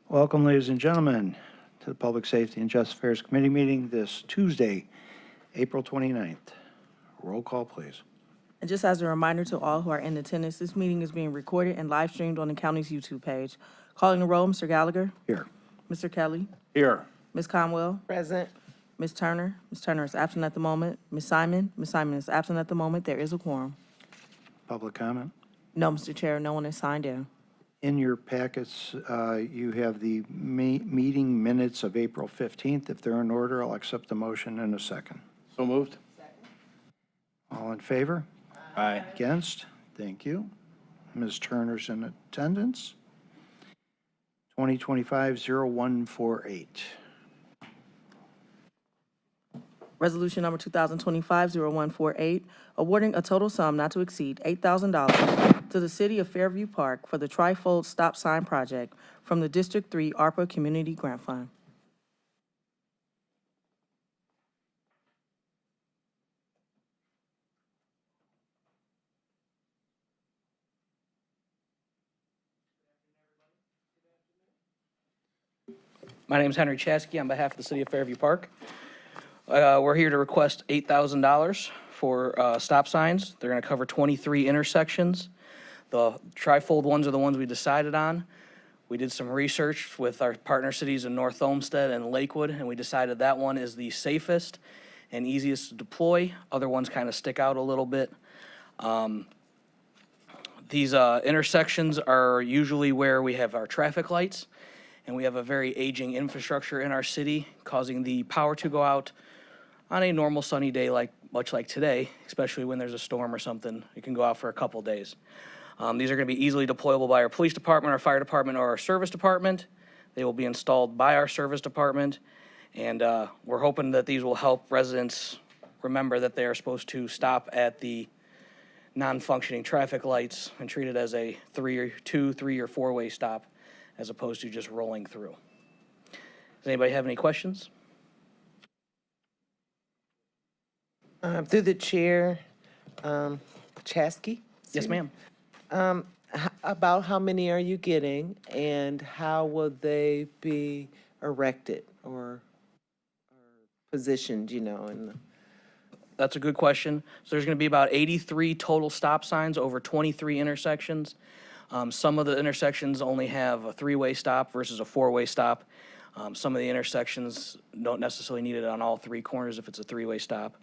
Welcome, ladies and gentlemen, to the Public Safety and Justice Affairs Committee meeting this Tuesday, April 29th. Roll call, please. And just as a reminder to all who are in attendance, this meeting is being recorded and live streamed on the county's YouTube page. Calling the roll, Mr. Gallagher. Here. Mr. Kelly. Here. Ms. Conwell. Present. Ms. Turner. Ms. Turner is absent at the moment. Ms. Simon. Ms. Simon is absent at the moment. There is a quorum. Public comment. No, Mr. Chair, no one is signed in. In your packets, you have the meeting minutes of April 15th. If they're in order, I'll accept the motion in a second. So moved. All in favor? Aye. Against? Thank you. Ms. Turner's in attendance. 2025-0148. Resolution number 2025-0148, awarding a total sum not to exceed $8,000 to the City of Fairview Park for the Trifold Stop Sign Project from the District 3 ARPA Community Grant Fund. My name is Henry Chasky on behalf of the City of Fairview Park. We're here to request $8,000 for stop signs. They're going to cover 23 intersections. The trifold ones are the ones we decided on. We did some research with our partner cities in North Olmsted and Lakewood, and we decided that one is the safest and easiest to deploy. Other ones kind of stick out a little bit. These intersections are usually where we have our traffic lights, and we have a very aging infrastructure in our city, causing the power to go out on a normal sunny day, much like today, especially when there's a storm or something. It can go out for a couple days. These are going to be easily deployable by our police department, our fire department, or our service department. They will be installed by our service department, and we're hoping that these will help residents remember that they are supposed to stop at the non-functioning traffic lights and treat it as a 3 or 4-way stop as opposed to just rolling through. Does anybody have any questions? Through the chair, Chasky? Yes, ma'am. About how many are you getting, and how will they be erected or positioned, in the... That's a good question. So there's going to be about 83 total stop signs over 23 intersections. Some of the intersections only have a 3-way stop versus a 4-way stop. Some of the intersections don't necessarily need it on all 3 corners if it's a 3-way stop.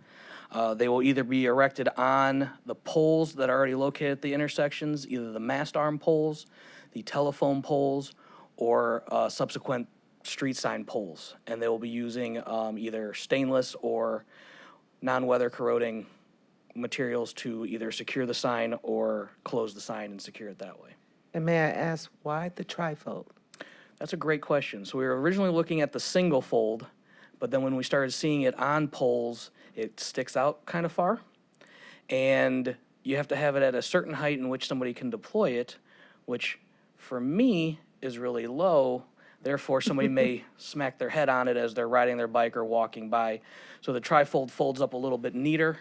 They will either be erected on the poles that are already located at the intersections, either the mast arm poles, the telephone poles, or subsequent street sign poles. And they will be using either stainless or non-weather corroding materials to either secure the sign or close the sign and secure it that way. And may I ask, why the trifold? That's a great question. So we were originally looking at the single fold, but then when we started seeing it on poles, it sticks out kind of far. And you have to have it at a certain height in which somebody can deploy it, which for me is really low. Therefore, somebody may smack their head on it as they're riding their bike or walking by. So the trifold folds up a little bit neater.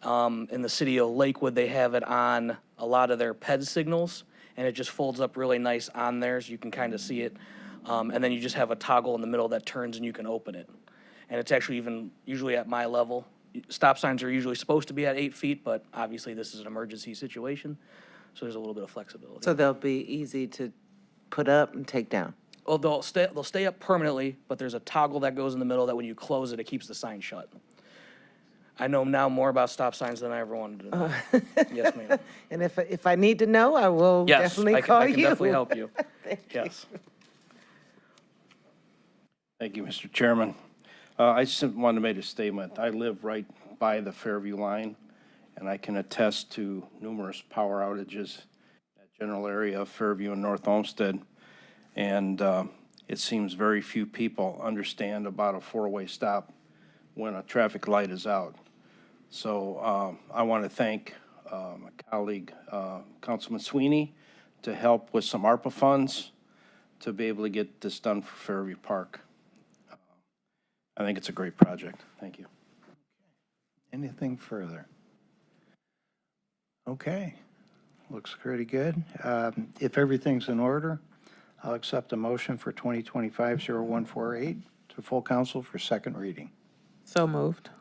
In the city of Lakewood, they have it on a lot of their PED signals, and it just folds up really nice on theirs. You can kind of see it. And then you just have a toggle in the middle that turns and you can open it. And it's actually even usually at my level. Stop signs are usually supposed to be at 8 feet, but obviously this is an emergency situation, so there's a little bit of flexibility. So they'll be easy to put up and take down? Well, they'll stay up permanently, but there's a toggle that goes in the middle that when you close it, it keeps the sign shut. I know now more about stop signs than I ever wanted to know. Yes, ma'am. And if I need to know, I will Yes, definitely I call can you. definitely help you. Yes. Thank you, Mr. Chairman. I just wanted to make a statement. I live right by the Fairview line, and I can attest to numerous power outages in that general area of Fairview and North Olmsted. And it seems very few people understand about a 4-way stop when a traffic light is out. So I want to thank my colleague, Councilman Sweeney, to help with some ARPA funds to be able to get this done for Fairview Park. I think it's a great project. Thank you. Anything further? Okay, looks pretty good. If everything's in order, I'll accept a motion for 2025-0148 to full council for second reading. So moved.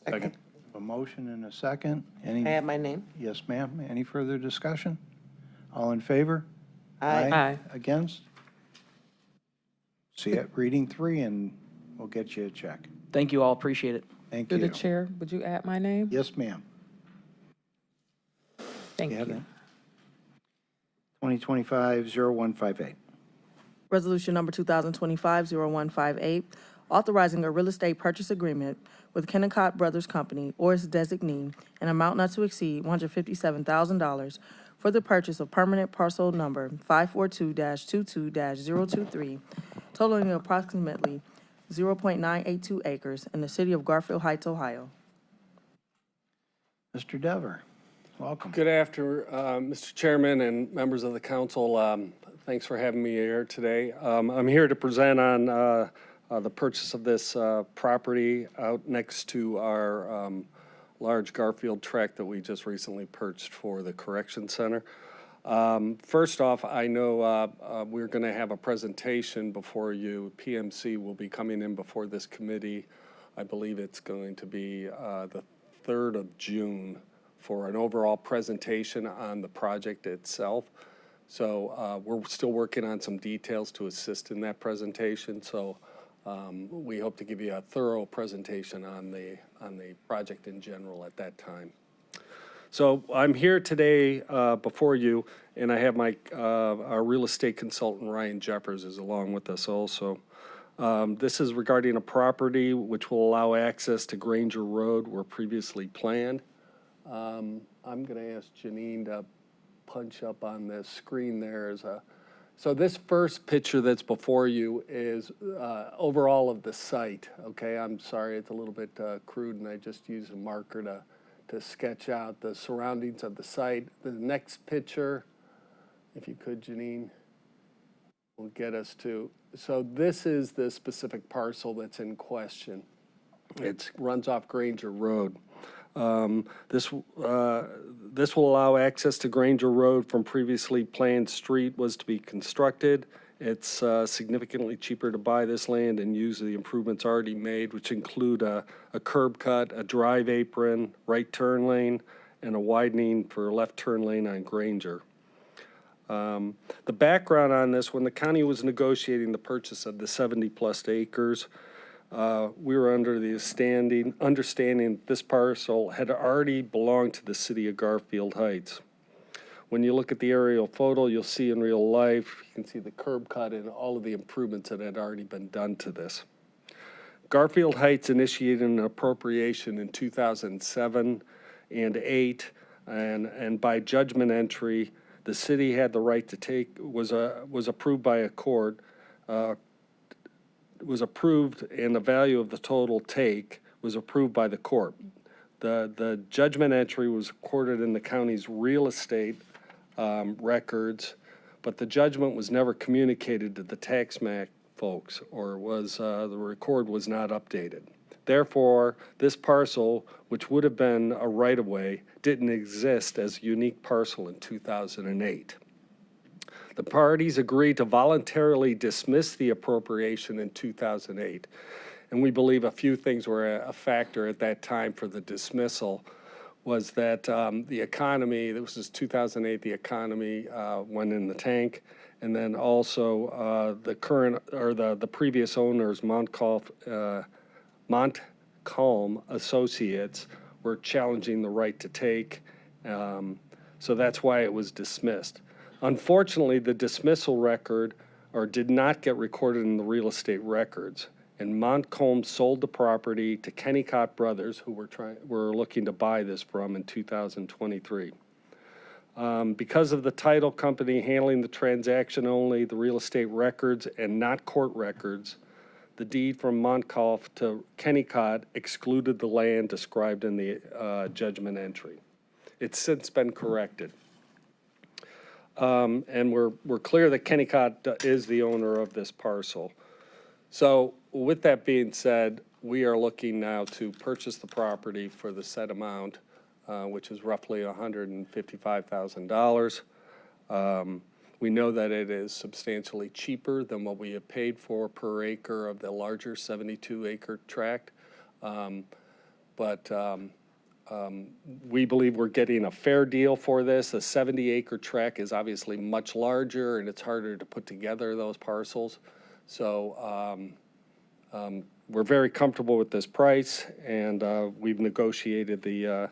Second. A motion and a second. I have my name? Yes, ma'am. Any further discussion? All in favor? Aye. Aye. Against? See it, reading 3, and we'll get you a check. Thank you all, appreciate it. Thank Through you. the chair, would you add my name? Yes, ma'am. Thank You have you. that? 2025-0158. Resolution number 2025-0158, authorizing a real estate purchase agreement with Kennecott Brothers Company or its designee, an amount not to exceed $157,000 for the purchase of permanent parcel number 542-22-023, totaling approximately 0.982 acres in the city of Garfield Heights, Ohio. Mr. Dever, welcome. Good afternoon, Mr. Chairman and members of the council. Thanks for having me here today. I'm here to present on the purchase of this property out next to our large Garfield tract that we just recently purchased for the Correction Center. First off, I know we're going to have a presentation before you. PMC will be coming in before this committee. I believe it's going to be the 3rd of June for an overall presentation on the project itself. So we're still working on some details to assist in that presentation. So we hope to give you a thorough presentation on the project in general at that time. So I'm here today before you, and I have my our real estate consultant Ryan Jeffers is along with us also. This is regarding a property which will allow access to Granger Road where previously planned. I'm going to ask Janine to punch up on this screen there. So this first picture that's before you is overall of the site. Okay, I'm sorry it's a little bit crude, and I just used a marker to sketch out the surroundings of the site. The next picture, if you could, Janine, will get us to, so this is the specific parcel that's in question. It runs off Granger Road. This will allow access to Granger Road from previously planned street was to be constructed. It's significantly cheaper to buy this land and use the improvements already made, which include a curb cut, a drive apron, right turn lane, and a widening for left turn lane on Granger. The background on this, when the county was negotiating the purchase of the 70-plus acres, we were under the understanding that this parcel had already belonged to the city of Garfield Heights. When you look at the aerial photo, you'll see in real life, you can see the curb cut and all of the improvements that had already been done to this. Garfield Heights initiated an appropriation in 2007 and 8, and by judgment entry, the city had the right to take, was approved by a court, was approved, and the value of the total take was approved by the court. The judgment entry was recorded in the county's real estate records, but the judgment was never communicated to the tax map folks, or was the record was not updated. Therefore, this parcel, which would have been a right-of-way, didn't exist as a unique parcel in 2008. The parties agreed to voluntarily dismiss the appropriation in 2008, and we believe a few things were a factor at that time for the dismissal. Was that the economy, this was 2008, the economy went in the tank, and then also the current, or the previous owners, Montcalm Associates, were challenging the right to take, so that's why it was dismissed. Unfortunately, the dismissal record did not get recorded in the real estate records, and Montcalm sold the property to Kennecott Brothers, who were looking to buy this from in 2023. Because of the title company handling the transaction only, the real estate records, and not court records, the deed from Montcalm to Kennecott excluded the land described in the judgment entry. It's since been corrected. And we're clear that Kennecott is the owner of this parcel. So with that being said, we are looking now to purchase the property for the set amount, which is roughly $155,000. We know that it is substantially cheaper than what we have paid for per acre of the larger 72-acre tract. We believe we're getting a fair deal for this. A 70-acre tract is obviously much larger, and it's harder to put together those parcels. So we're very comfortable with this price, and we've negotiated the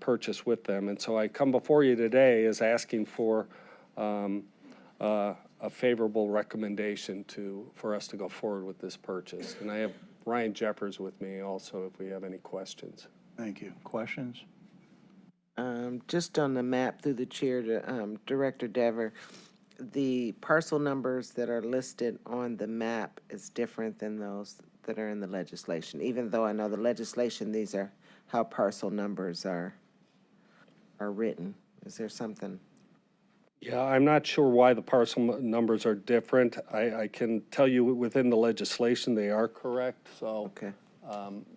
purchase with them. And so I come before you today as asking for a favorable recommendation for us to go forward with this purchase. And I have Ryan Jeffers with me also if we have any questions. Thank you. Questions? Just on the map through the chair to Director Dever, the parcel numbers that are listed on the map is different than those that are in the legislation. Even though I know the legislation, these are how parcel numbers are written. Is there something? Yeah, I'm not sure why the parcel numbers are different. I can tell you within the legislation, they are correct, so. Okay.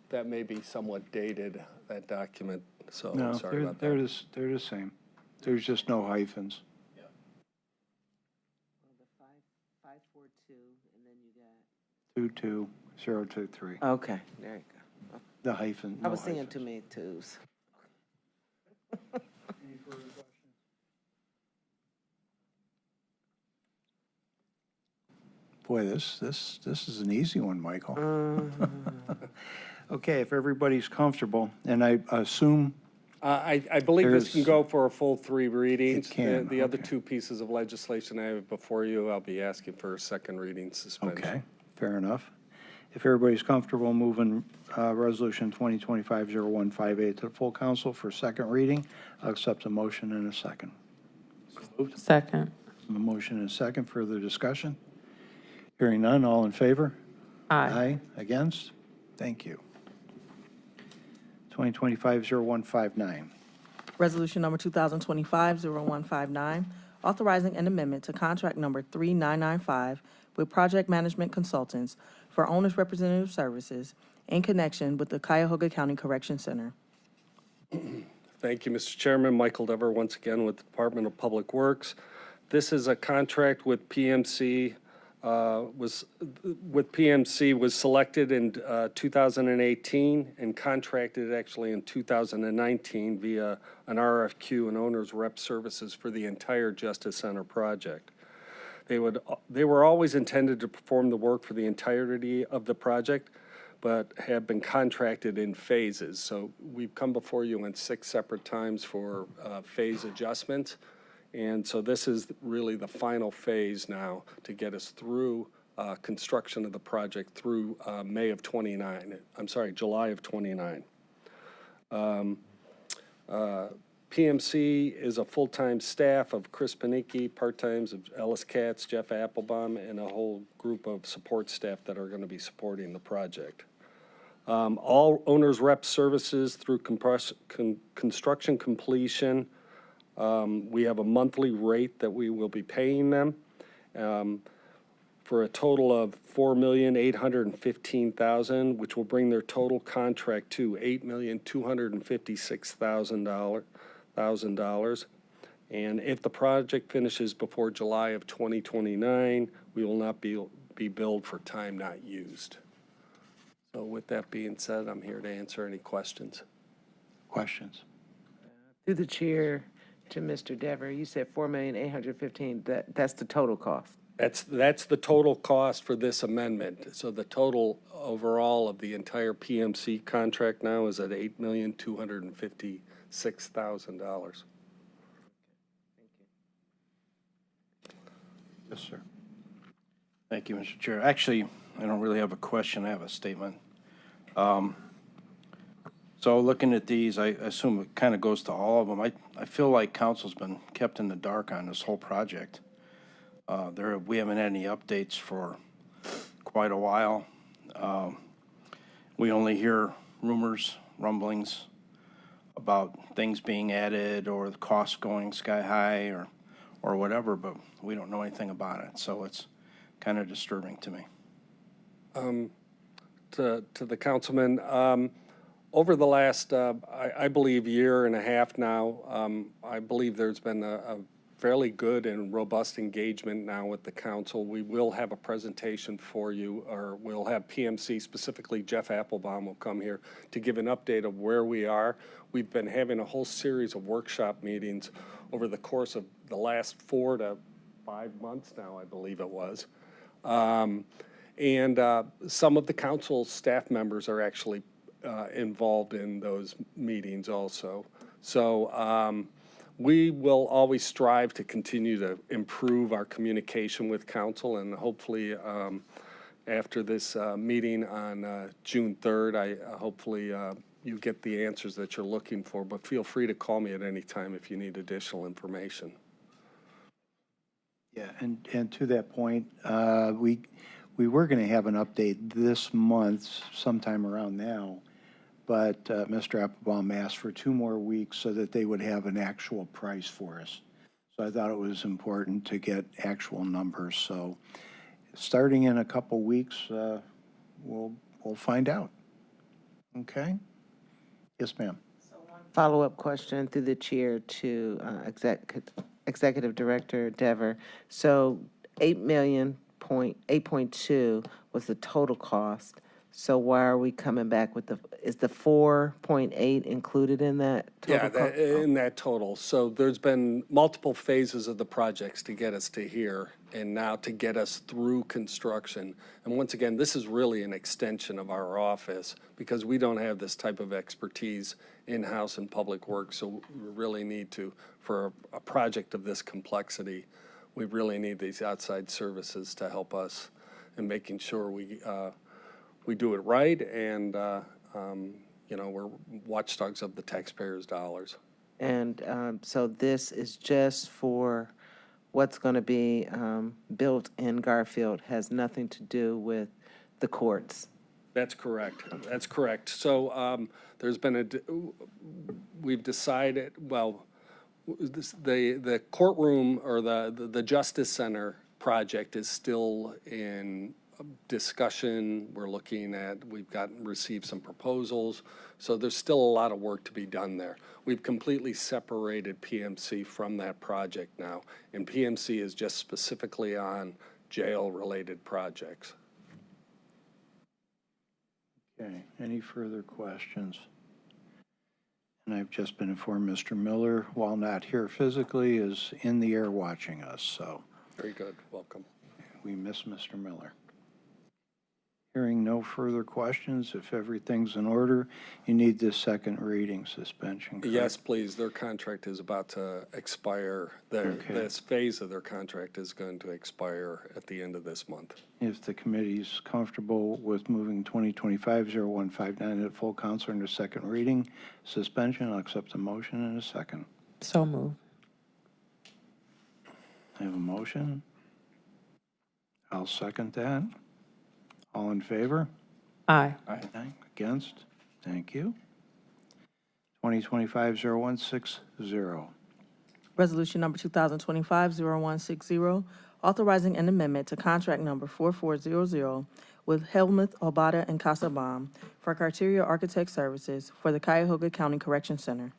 That may be somewhat dated, that document, so No, I'm sorry about that. they're the same. There's just no hyphens. The 542, and then you 22023. got. Okay, there you go. The hyphen. I no was seeing hyphens. too many twos. Boy, this is an easy one, Michael. Okay, if everybody's comfortable, and I assume, I believe this can There's- go for a full 3 readings. It can, The other okay. 2 pieces of legislation I have before you, I'll be asking for a second reading suspension. okay, fair enough. If everybody's comfortable moving Resolution 2025-0158 to the full council for second reading, I'll accept a motion in a second. Second. A motion and a second, further discussion? Hearing none, all in favor? Aye. Against? Thank you. 2025-0159. Resolution number 2025-0159, authorizing an amendment to contract number 3995 with Project Management Consultants for owner's representative services in connection with the Cuyahoga County Correction Center. Thank you, Mr. Chairman. Michael Dever, once again with the Department of Public Works. This is a contract with PMC, was selected in 2018 and contracted actually in 2019 via an RFQ and owner's rep services for the entire Justice Center project. They were always intended to perform the work for the entirety of the project, but have been contracted in phases. So we've come before you in 6 separate times for phase adjustments. And so this is really the final phase now to get us through construction of the project through July of 29. PMC is a full-time staff of Chris Panicki, part-times of Ellis Katz, Jeff Applebaum, and a whole group of support staff that are going to be supporting the project. All owners' rep services through construction completion. We have a monthly rate that we will be paying them for a total of $4,815,000, which will bring their total contract to $8,256,000. And if the project finishes before July of 2029, we will not be billed for time not used. So with that being said, I'm here to answer any questions. Questions? Through the chair to Mr. Dever, you said $4,815,000. That's the total cost. That's the total cost for this amendment. So the total overall of the entire PMC contract now is at $8,256,000. Yes, sir. Thank you, Mr. Chair. Actually, I don't really have a question, I have a statement. So looking at these, I assume it kind of goes to all of them. I feel like council's been kept in the dark on this whole project. We haven't had any updates for quite a while. We only hear rumors, rumblings about things being added or the costs going sky high or whatever, but we don't know anything about it. So it's kind of disturbing to me. To the councilman, over the last, I believe, year and a half now, I believe there's been a fairly good and robust engagement now with the council. We will have a presentation for you, or we'll have PMC, specifically Jeff Applebaum will come here to give an update of where we are. We've been having a whole series of workshop meetings over the course of the last 4 to 5 months now, I believe it was. And some of the council staff members are actually involved in those meetings also. So we will always strive to continue to improve our communication with council, and hopefully after this meeting on June 3rd, hopefully you get the answers that you're looking for, but feel free to call me at any time if you need additional information. Yeah, and to that point, we were going to have an update this month, sometime around now, but Mr. Applebaum asked for 2 more weeks so that they would have an actual price for us. So I thought it was important to get actual numbers. So starting in a couple weeks, we'll find out. Okay? Yes, ma'am. Follow-up question through the chair to Executive Director Dever. So 8.2 was the total cost. So why are we coming back with is the 4.8 included in that total cost? In that total. So there's been multiple phases of the projects to get us to here and now to get us through construction. And once again, this is really an extension of our office because we don't have this type of expertise in-house in public works. So we really need to, for a project of this complexity, we really need these outside services to help us in making sure we do it right and, we're watchdogs of the taxpayers' dollars. And so this is just for what's going to be built in Garfield, has nothing to do with the courts. That's correct. That's correct. So there's been we've decided, well, the courtroom or the Justice Center project is still in discussion. We're looking at, received some proposals. So there's still a lot of work to be done there. We've completely separated PMC from that project now. And PMC is just specifically on jail-related projects. Okay, any further questions? And I've just been informed Mr. Miller, while not here physically, is in the air watching us, so Very good. Welcome. we miss Mr. Miller. Hearing no further questions, if everything's in order, you need this second reading suspension, correct? Yes, please. Their contract is about to expire. This phase of their contract is going to expire at the end of this month. If the committee's comfortable with moving 2025-0159 to full council under second reading suspension, I'll accept the motion in a second. So moved. I have a motion. I'll second that. All in favor? Aye. Aye. Against? Thank you. 2025-0160. Resolution number 2025-0160, authorizing an amendment to contract number 4400 with Helmuth, Obata, and Casabam for Criteria Architect Services for the Cuyahoga County Correction Center.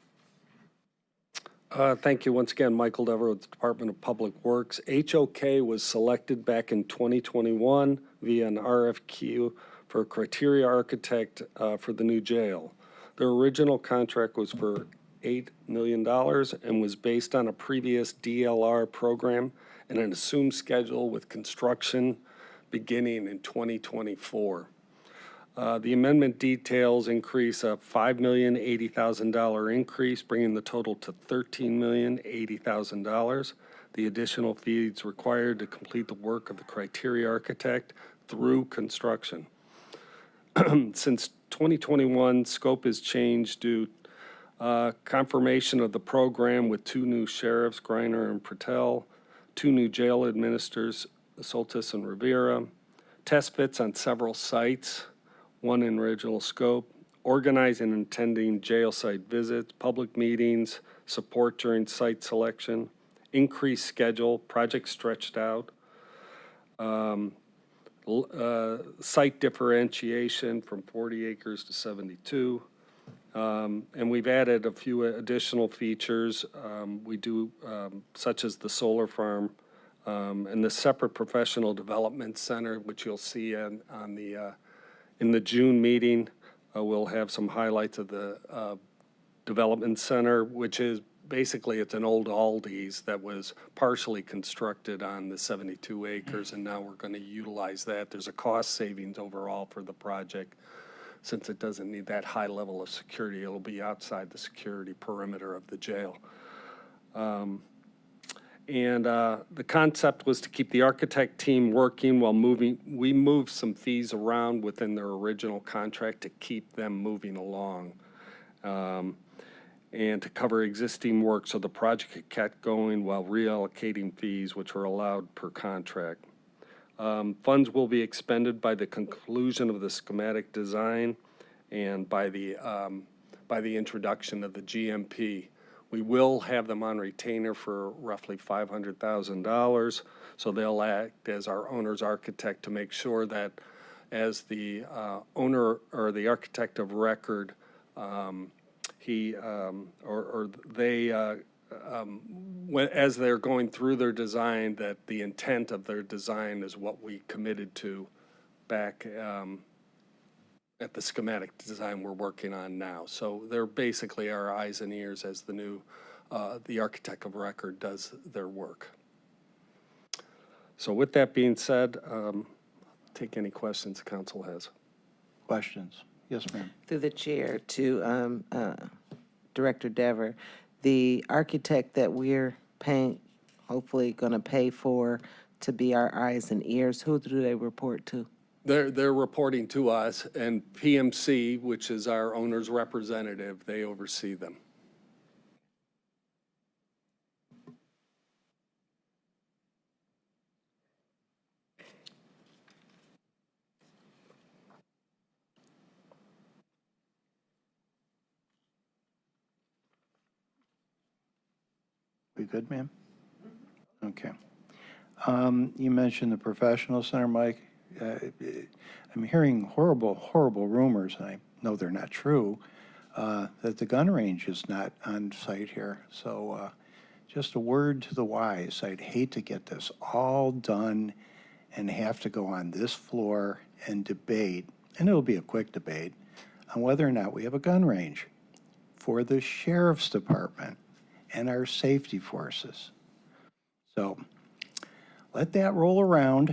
Thank you once again, Michael Dever with the Department of Public Works. HOK was selected back in 2021 via an RFQ for a criteria architect for the new jail. Their original contract was for $8 million and was based on a previous DLR program and an assumed schedule with construction beginning in 2024. The amendment details increase a $5,080,000 increase, bringing the total to $13,080,000. The additional fees required to complete the work of the criteria architect through construction. Since 2021, scope has changed due confirmation of the program with 2 new sheriffs, Griner and Patel, 2 new jail administrators, Soltis and Rivera, test fits on several sites, 1 in original scope, organizing and attending jail site visits, public meetings, support during site selection, increased schedule, project stretched out, site differentiation from 40 acres to 72. And we've added a few additional features. We do, such as the solar farm, and the separate professional development center, which you'll see in the June meeting. We'll have some highlights of the development center, which is basically, it's an old Aldi's that was partially constructed on the 72 acres, and now we're going to utilize that. There's a cost savings overall for the project. Since it doesn't need that high level of security, it'll be outside the security perimeter of the jail. The concept was to keep the architect team working while we moved some fees around within their original contract to keep them moving along. And to cover existing work so the project kept going while reallocating fees which were allowed per contract. Funds will be expended by the conclusion of the schematic design and by the introduction of the GMP. We will have them on retainer for roughly $500,000, so they'll act as our owner's architect to make sure that as the owner or the architect of record, as they're going through their design, that the intent of their design is what we committed to back at the schematic design we're working on now. So they're basically our eyes and ears as the architect of record does their work. So with that being said, take any questions the council has. Questions? Yes, ma'am. Through the chair to Director Dever, the architect that we're hopefully going to pay for to be our eyes and ears, who do they report to? They're reporting to us, and PMC, which is our owner's representative, they oversee them. We good, ma'am? Okay. You mentioned the professional center, Mike. I'm hearing horrible, horrible rumors, and I know they're not true, that the gun range is not on site here. So just a word to the wise. I'd hate to get this all done and have to go on this floor and debate, and it'll be a quick debate, on whether or not we have a gun range for the sheriff's department and our safety forces. So let that roll around.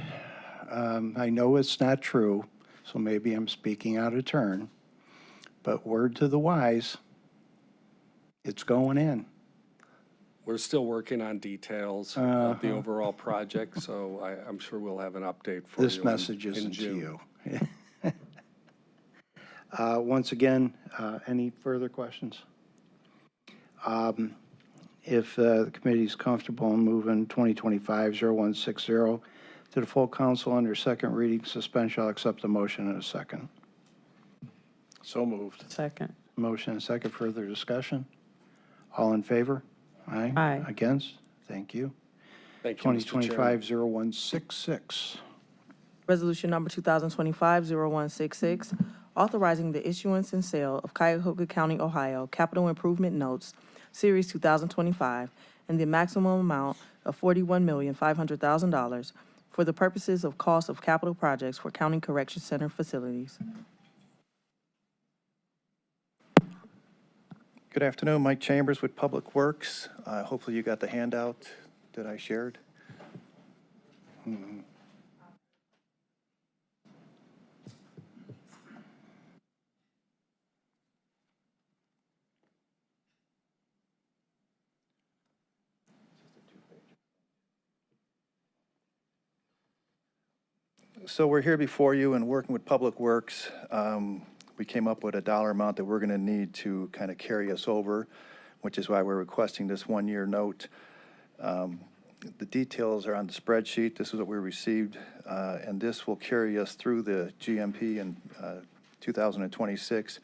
I know it's not true, so maybe I'm speaking out of turn, but word to the wise, it's going in. We're still working on details of the overall project, so I'm sure we'll have an update for you This message in isn't to June. you. Once again, any further questions? If the committee's comfortable in moving 2025-0160 to the full council under second reading suspension, I'll accept the motion in a second. So moved. Second. Motion and second, further discussion? All in favor? Aye. Aye. Against? Thank you. Thank you, Mr. Chairman. 2025-0166. Resolution number 2025-0166, authorizing the issuance and sale of Cuyahoga County, Ohio Capital Improvement Notes, Series 2025, in the maximum amount of $41,500,000 for the purposes of cost of capital projects for county correction center facilities. Good afternoon, Mike Chambers with Public Works. Hopefully you got the handout that I shared. So we're here before you and working with Public Works. We came up with a dollar amount that we're going to need to kind of carry us over, which is why we're requesting this one-year note. The details are on the spreadsheet. This is what we received, and this will carry us through the GMP in 2026,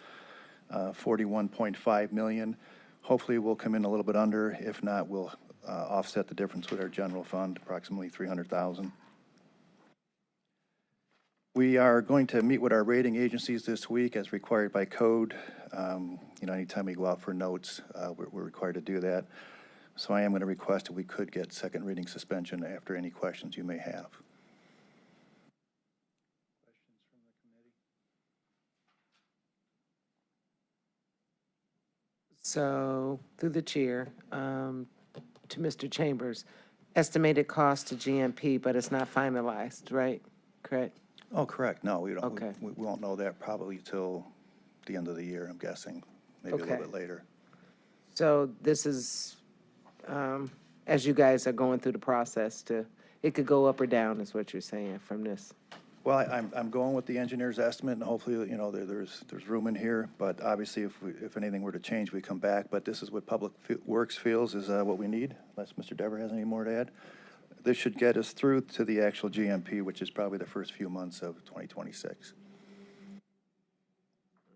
41.5 million. Hopefully, we'll come in a little bit under. If not, we'll offset the difference with our general fund, approximately 300,000. We are going to meet with our rating agencies this week as required by code. Anytime we go out for notes, we're required to do that. So I am going to request that we could get second reading suspension after any questions you may have. So, through the chair, to Mr. Chambers, estimated cost to GMP, but it's not finalized, right? Correct? Oh, correct. No, we don't. Okay. We won't know that probably till the end of the year, I'm guessing, maybe a Okay. little bit later. So this is, as you guys are going through the process it could go up or down, is what you're saying from this? Well, I'm going with the engineer's estimate, and hopefully, there's room in here. But obviously, if anything were to change, we come back. But this is what Public Works feels is what we need, unless Mr. Dever has any more to add. This should get us through to the actual GMP, which is probably the first few months of 2026.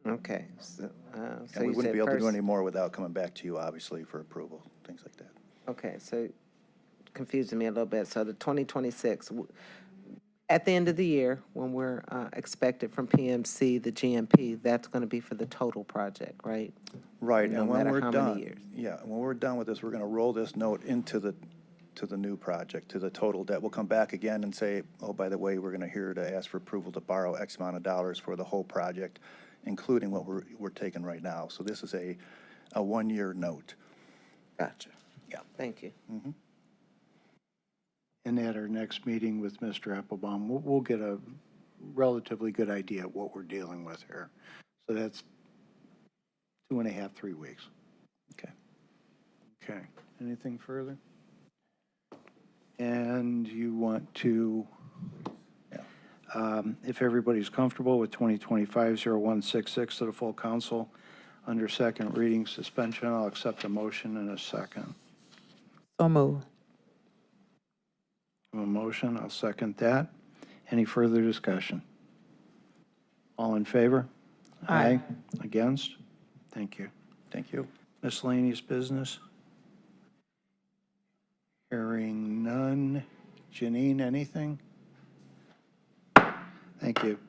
Okay. So And we you wouldn't said be able to do first- any more without coming back to you, obviously, for approval, things like that. Okay, so confusing me a little bit. So the 2026, at the end of the year, when we're expected from PMC, the GMP, that's going to be for the total project, right? Right, No and when matter we're how many done, years. yeah, when we're done with this, we're gonna roll this note into the new project, to the total debt. We'll come back again and say, oh, by the way, we're gonna here to ask for approval to borrow X amount of dollars for the whole project, including what we're taking right now. So this is a one-year note. Gotcha. Yeah. Thank you. And at our next meeting with Mr. Applebaum, we'll get a relatively good idea of what we're dealing with here. So that's 2.5, 3 weeks. Okay. Okay. Anything further? And you want to, if everybody's comfortable with 2025-0166 to the full council under second reading suspension, I'll accept a motion in a second. So move. A motion, I'll second that. Any further discussion? All in favor? Aye. Against? Thank you. Thank you. Miscellaneous business? Hearing none. Janine, anything? Thank you.